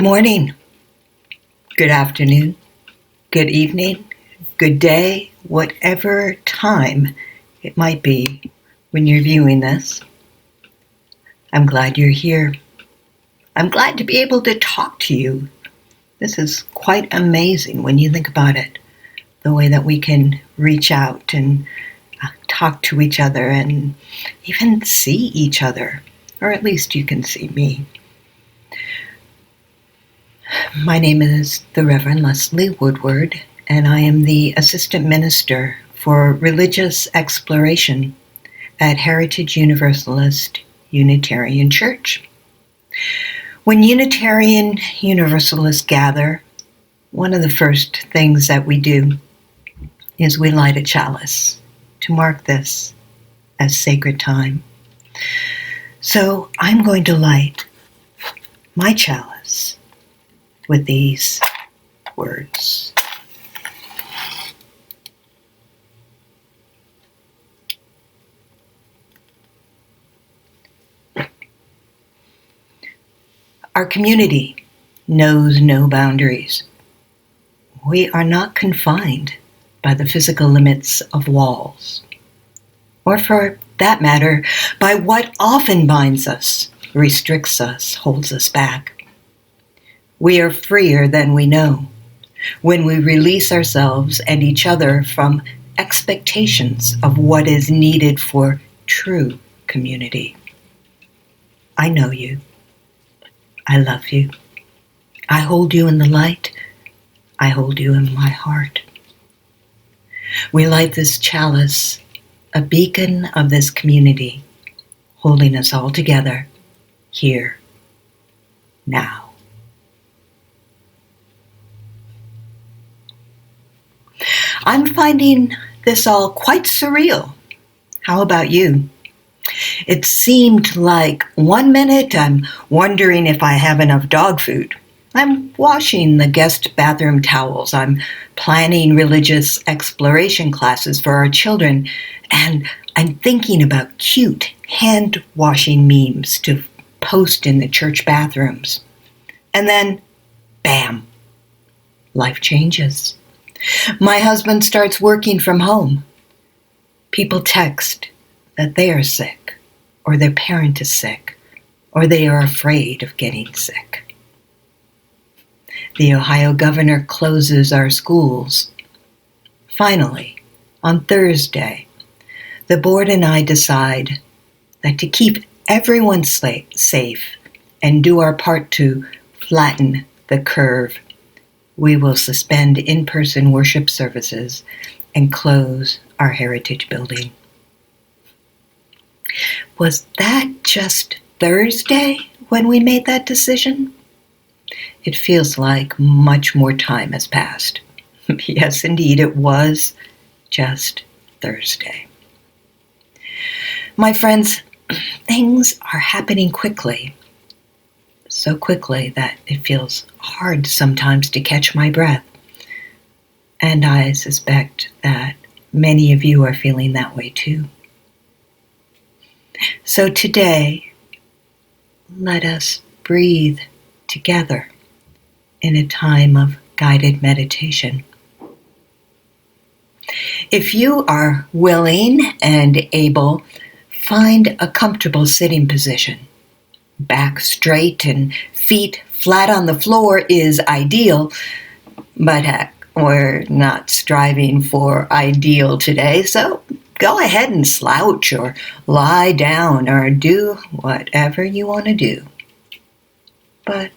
Good morning, good afternoon, good evening, good day, whatever time it might be when you're viewing this. I'm glad you're here. I'm glad to be able to talk to you. This is quite amazing when you think about it, the way that we can reach out and talk to each other and even see each other, or at least you can see me. My name is the Reverend Leslie Woodward, and I am the Assistant Minister for Religious Exploration at Heritage Universalist Unitarian Church. When Unitarian Universalists gather, one of the first things that we do is we light a chalice to mark this as sacred time. So I'm going to light my chalice with these words. Our community knows no boundaries. We are not confined by the physical limits of walls, or for that matter, by what often binds us, restricts us, holds us back. We are freer than we know when we release ourselves and each other from expectations of what is needed for true community. I know you. I love you. I hold you in the light. I hold you in my heart. We light this chalice, a beacon of this community, holding us all together here, now. I'm finding this all quite surreal. How about you? It seemed like 1 minute I'm wondering if I have enough dog food. I'm washing the guest bathroom towels. I'm planning religious exploration classes for our children. And I'm thinking about cute hand-washing memes to post in the church bathrooms. And then, bam, life changes. My husband starts working from home. People text that they are sick, or their parent is sick, or they are afraid of getting sick. The Ohio governor closes our schools. Finally, on Thursday, the board and I decide that to keep everyone safe and do our part to flatten the curve, we will suspend in-person worship services and close our heritage building. Was that just Thursday when we made that decision? It feels like much more time has passed. Yes, indeed, it was just Thursday. My friends, things are happening quickly. So quickly that it feels hard sometimes to catch my breath. And I suspect that many of you are feeling that way too. So today, let us breathe together in a time of guided meditation. If you are willing and able, find a comfortable sitting position. Back straight and feet flat on the floor is ideal, but heck, we're not striving for ideal today, so go ahead and slouch or lie down or do whatever you want to do. But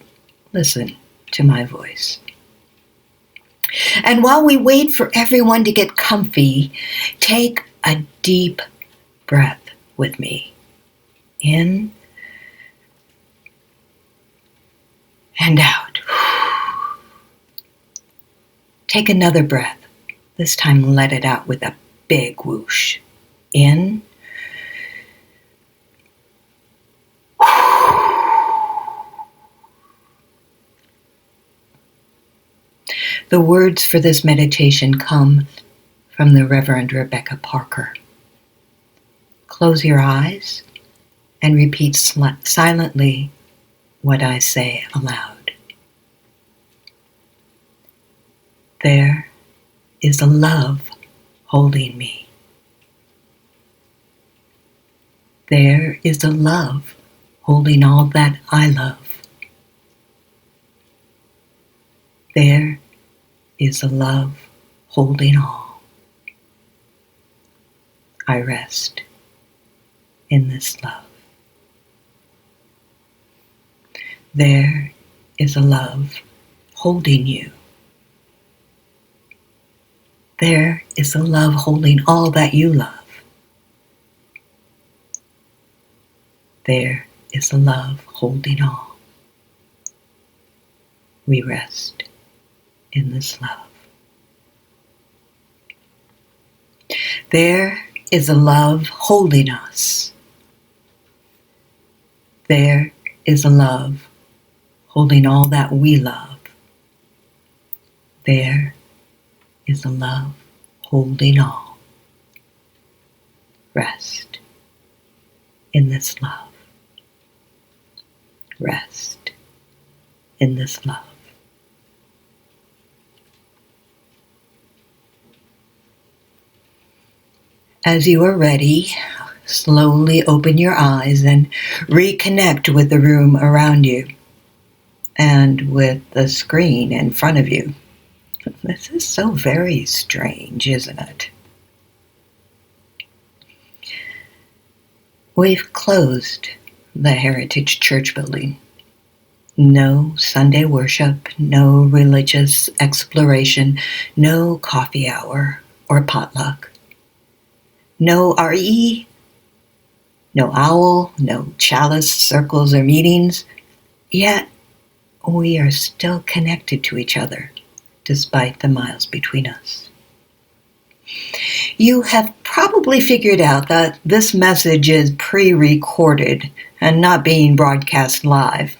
listen to my voice. And while we wait for everyone to get comfy, take a deep breath with me. In and out. Take another breath. This time let it out with a big whoosh. In. The words for this meditation come from the Reverend Rebecca Parker. Close your eyes and repeat silently what I say aloud. There is a love holding me. There is a love holding all that I love. There is a love holding all. I rest in this love. There is a love holding you. There is a love holding all that you love. There is a love holding all. We rest in this love. There is a love holding us. There is a love holding all that we love. There is a love holding all. Rest in this love. Rest in this love. As you are ready, slowly open your eyes and reconnect with the room around you and with the screen in front of you. This is so very strange, isn't it? We've closed the Heritage Church building. No Sunday worship, no religious exploration, no coffee hour or potluck. No RE, no owl, no chalice, circles, or meetings. Yet we are still connected to each other, despite the miles between us. You have probably figured out that this message is pre-recorded and not being broadcast live.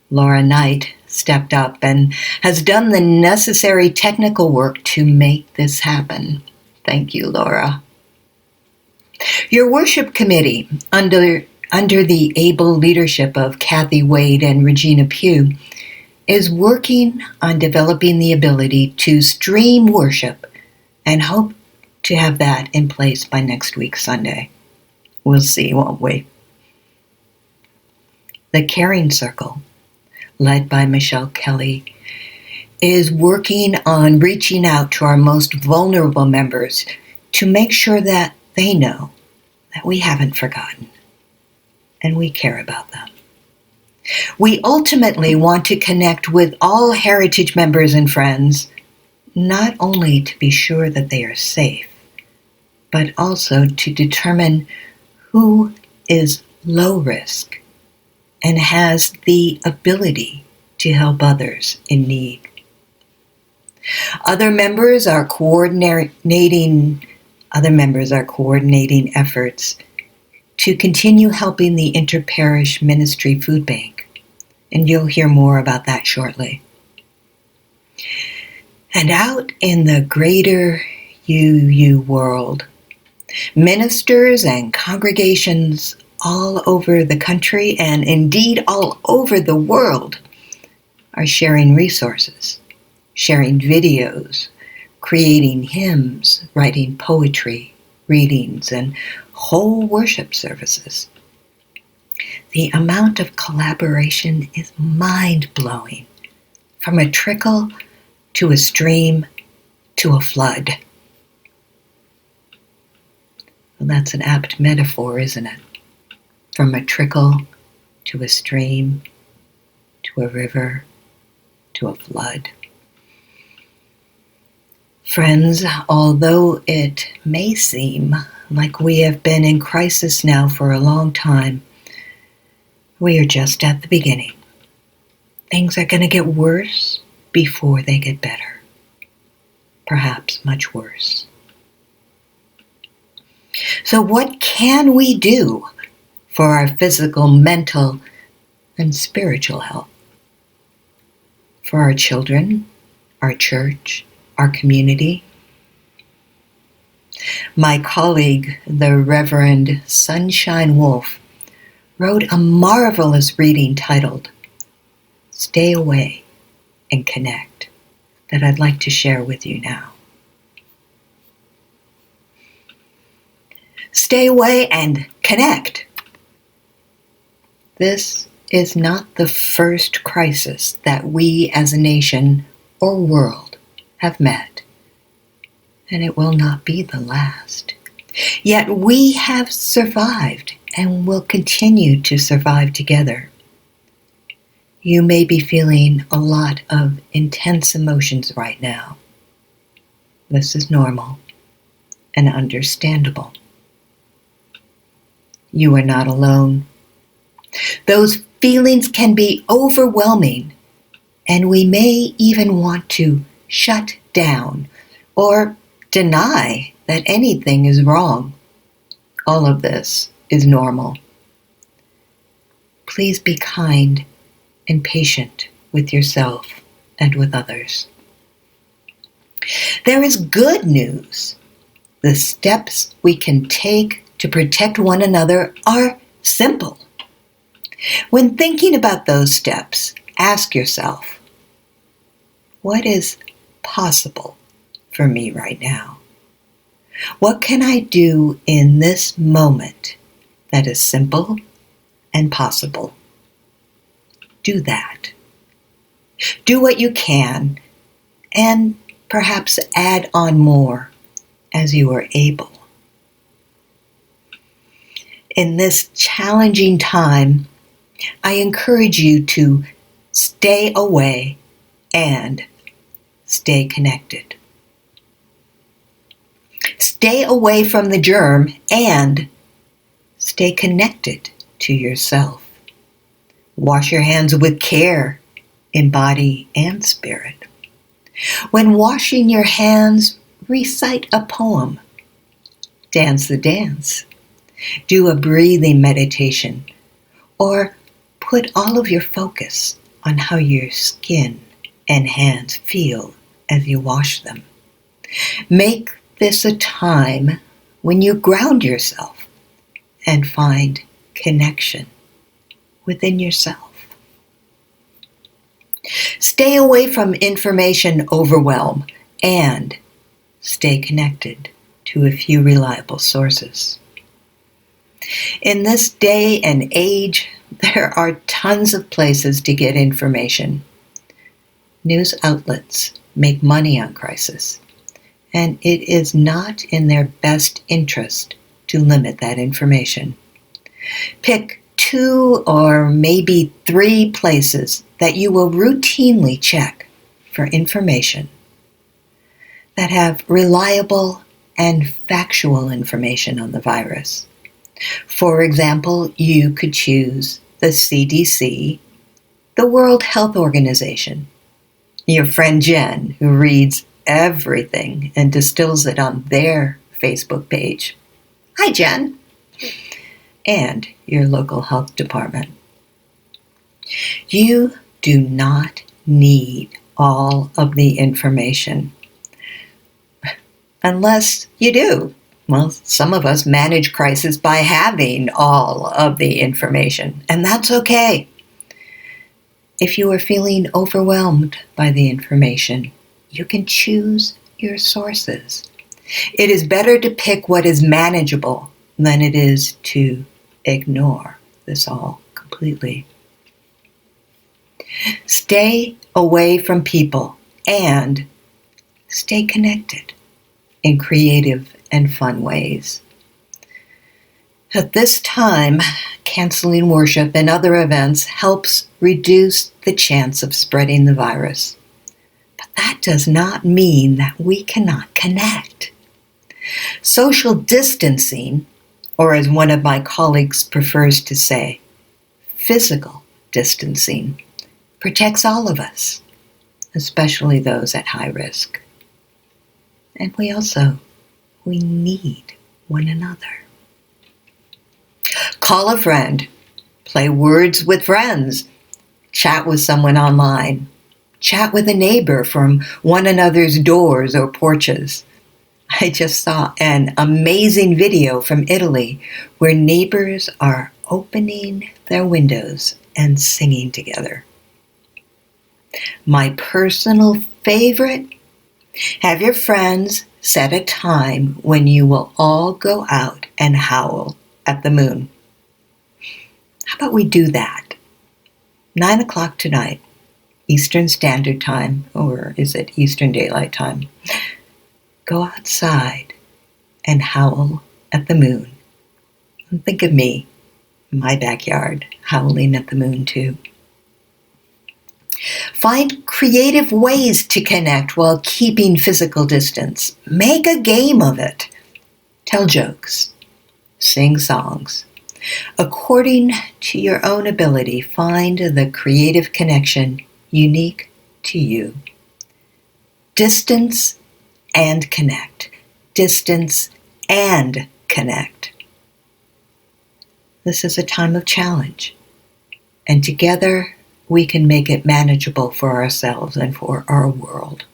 Laura Knight stepped up and has done the necessary technical work to make this happen. Thank you, Laura. Your worship committee, under the able leadership of Kathy Wade and Regina Pugh, is working on developing the ability to stream worship and hope to have that in place by next week, Sunday. We'll see, won't we? The Caring Circle, led by Michelle Kelly, is working on reaching out to our most vulnerable members to make sure that they know that we haven't forgotten and we care about them. We ultimately want to connect with all Heritage members and friends, not only to be sure that they are safe, but also to determine who is low risk and has the ability to help others in need. Other members are coordinating efforts to continue helping the Interparish Ministry Food Bank, and you'll hear more about that shortly. And out in the greater UU world, ministers and congregations all over the country and indeed all over the world are sharing resources, sharing videos, creating hymns, writing poetry, readings, and whole worship services. The amount of collaboration is mind-blowing, from a trickle to a stream to a flood. Well, that's an apt metaphor, isn't it? From a trickle to a stream to a river to a flood. Friends, although it may seem like we have been in crisis now for a long time, we are just at the beginning. Things are going to get worse before they get better. Perhaps much worse. So what can we do for our physical, mental, and spiritual health? For our children, our church, our community? My colleague, the Reverend Sunshine Wolf, wrote a marvelous reading titled, "Stay Away and Connect." that I'd like to share with you now. Stay away and connect. This is not the first crisis that we as a nation or world have met, and it will not be the last. Yet we have survived and will continue to survive together. You may be feeling a lot of intense emotions right now. This is normal and understandable. You are not alone. Those feelings can be overwhelming, and we may even want to shut down or deny that anything is wrong. All of this is normal. Please be kind and patient with yourself and with others. There is good news. The steps we can take to protect one another are simple. When thinking about those steps, ask yourself, what is possible for me right now? What can I do in this moment that is simple and possible? Do that. Do what you can, and perhaps add on more as you are able. In this challenging time, I encourage you to stay away and stay connected. Stay away from the germ and stay connected to yourself. Wash your hands with care in body and spirit. When washing your hands, recite a poem. Dance the dance. Do a breathing meditation, or put all of your focus on how your skin and hands feel as you wash them. Make this a time when you ground yourself and find connection within yourself. Stay away from information overwhelm and stay connected to a few reliable sources. In this day and age, there are tons of places to get information. News outlets make money on crisis, and it is not in their best interest to limit that information. Pick 2 or maybe 3 places that you will routinely check for information that have reliable and factual information on the virus. For example, you could choose the CDC, the World Health Organization, your friend Jen, who reads everything and distills it on their Facebook page. Hi, Jen. And your local health department. You do not need all of the information. Unless you do. Well, some of us manage crisis by having all of the information, and that's okay. If you are feeling overwhelmed by the information, you can choose your sources. It is better to pick what is manageable than it is to ignore this all completely. Stay away from people and stay connected in creative and fun ways. At this time, canceling worship and other events helps reduce the chance of spreading the virus. But that does not mean that we cannot connect. Social distancing, or as one of my colleagues prefers to say, physical distancing, protects all of us, especially those at high risk. And we need one another. Call a friend, play words with friends, chat with someone online, chat with a neighbor from one another's doors or porches. I just saw an amazing video from Italy where neighbors are opening their windows and singing together. My personal favorite: have your friends set a time when you will all go out and howl at the moon. How about we do that? 9 o'clock tonight, Eastern Standard Time, or is it Eastern Daylight Time? Go outside and howl at the moon. And think of me, in my backyard, howling at the moon too. Find creative ways to connect while keeping physical distance. Make a game of it. Tell jokes. Sing songs. According to your own ability, find the creative connection unique to you. Distance and connect. Distance and connect. This is a time of challenge, and together we can make it manageable for ourselves and for our world.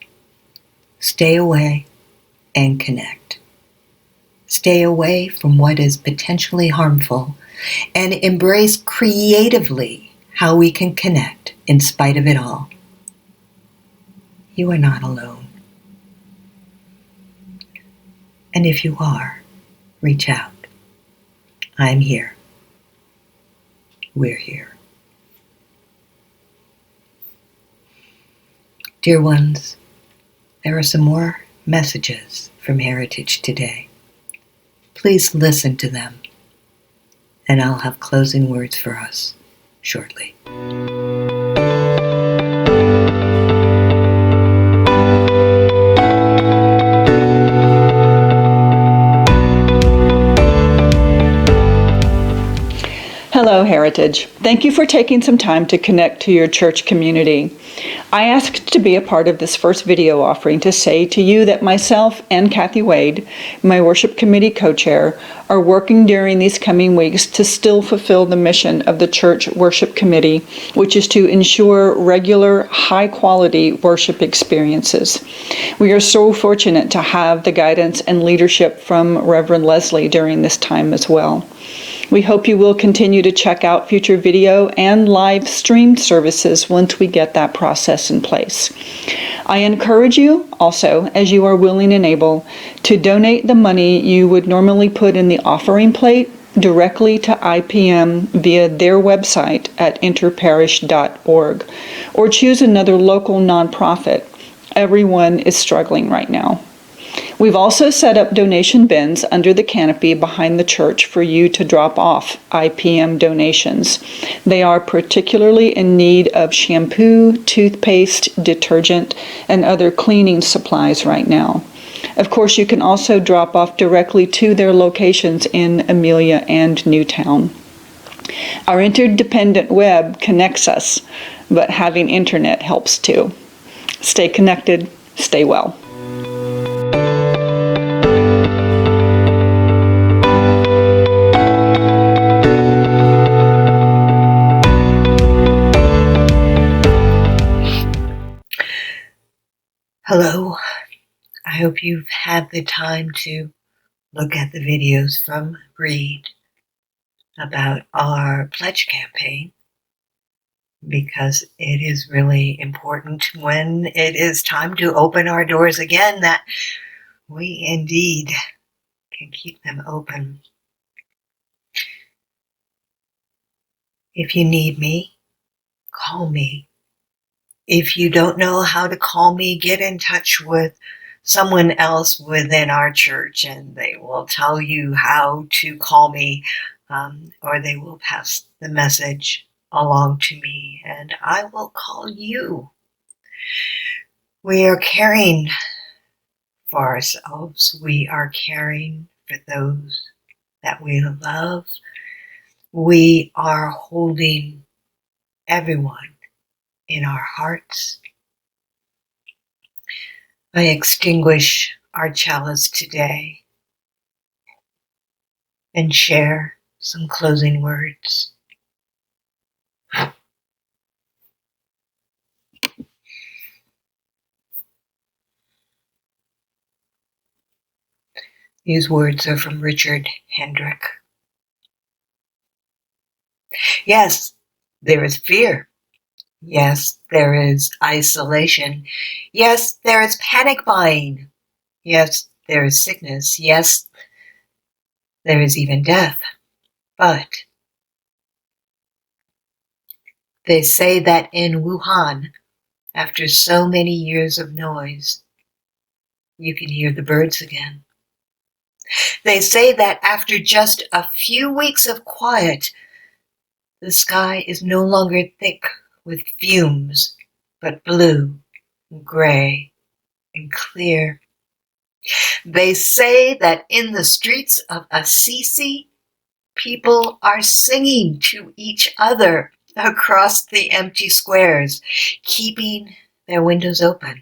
Stay away and connect. Stay away from what is potentially harmful and embrace creatively how we can connect in spite of it all. You are not alone. And if you are, reach out. I'm here. We're here. Dear ones, there are some more messages from Heritage today. Please listen to them, and I'll have closing words for us shortly. Hello, Heritage. Thank you for taking some time to connect to your church community. I asked to be a part of this first video offering to say to you that myself and Kathy Wade, my worship committee co-chair, are working during these coming weeks to still fulfill the mission of the church worship committee, which is to ensure regular, high-quality worship experiences. We are so fortunate to have the guidance and leadership from Reverend Leslie during this time as well. We hope you will continue to check out future video and live streamed services once we get that process in place. I encourage you also, as you are willing and able, to donate the money you would normally put in the offering plate directly to IPM via their website at interparish.org, or choose another local nonprofit. Everyone is struggling right now. We've also set up donation bins under the canopy behind the church for you to drop off IPM donations. They are particularly in need of shampoo, toothpaste, detergent, and other cleaning supplies right now. Of course, you can also drop off directly to their locations in Amelia and Newtown. Our interdependent web connects us, but having internet helps too. Stay connected, stay well. Hello. I hope you've had the time to look at the videos from Reed about our pledge campaign, because it is really important when it is time to open our doors again that we indeed can keep them open. If you need me, call me. If you don't know how to call me, get in touch with someone else within our church and they will tell you how to call me, or they will pass the message along to me and I will call you. We are caring for ourselves. We are caring for those that we love. We are holding everyone in our hearts. I extinguish our chalice today and share some closing words. These words are from Richard Hendrick. Yes, there is fear. Yes, there is isolation. Yes, there is panic buying. Yes, there is sickness. Yes, there is even death. But they say that in Wuhan, after so many years of noise, you can hear the birds again. They say that after just a few weeks of quiet, the sky is no longer thick with fumes, but blue and gray and clear. They say that in the streets of Assisi, people are singing to each other across the empty squares, keeping their windows open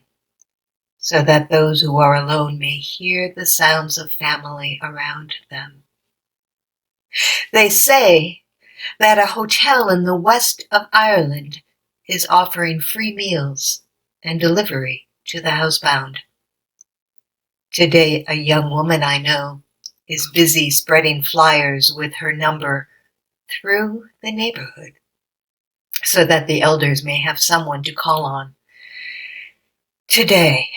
so that those who are alone may hear the sounds of family around them. They say that a hotel in the west of Ireland is offering free meals and delivery to the housebound. Today, a young woman I know is busy spreading flyers with her number through the neighborhood so that the elders may have someone to call on. Today,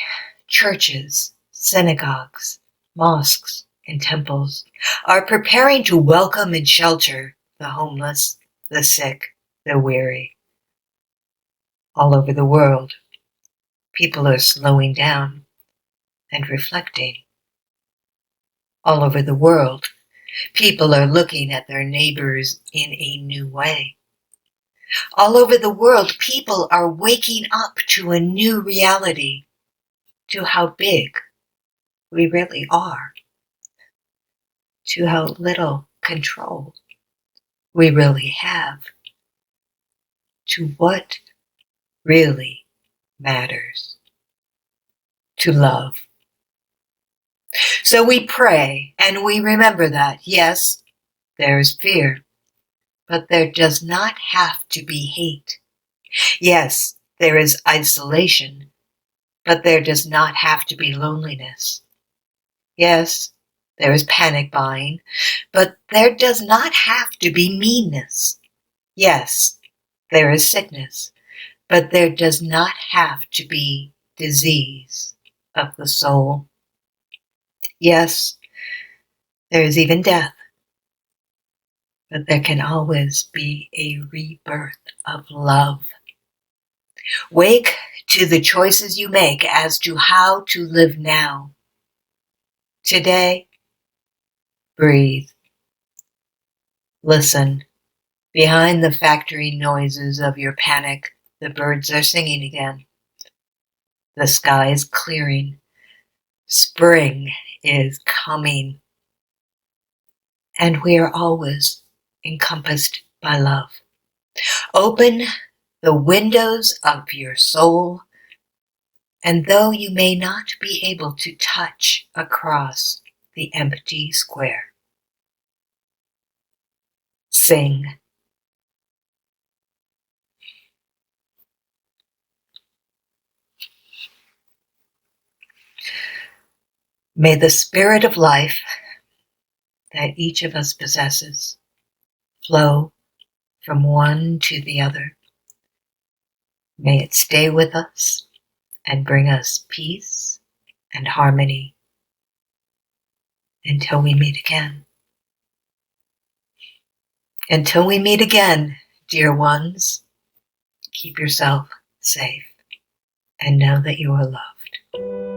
churches, synagogues, mosques, and temples are preparing to welcome and shelter the homeless, the sick, the weary. All over the world, people are slowing down and reflecting. All over the world, people are looking at their neighbors in a new way. All over the world, people are waking up to a new reality, to how big we really are, to how little control we really have, to what really matters, to love. So we pray and we remember that, yes, there is fear, but there does not have to be hate. Yes, there is isolation, but there does not have to be loneliness. Yes, there is panic buying, but there does not have to be meanness. Yes, there is sickness, but there does not have to be disease of the soul. Yes, there is even death, but there can always be a rebirth of love. Wake to the choices you make as to how to live now. Today, breathe. Listen. Behind the factory noises of your panic, the birds are singing again. The sky is clearing. Spring is coming. And we are always encompassed by love. Open the windows of your soul, and though you may not be able to touch across the empty square, sing. May the spirit of life that each of us possesses flow from one to the other. May it stay with us and bring us peace and harmony until we meet again. Until we meet again, dear ones, keep yourself safe and know that you are loved.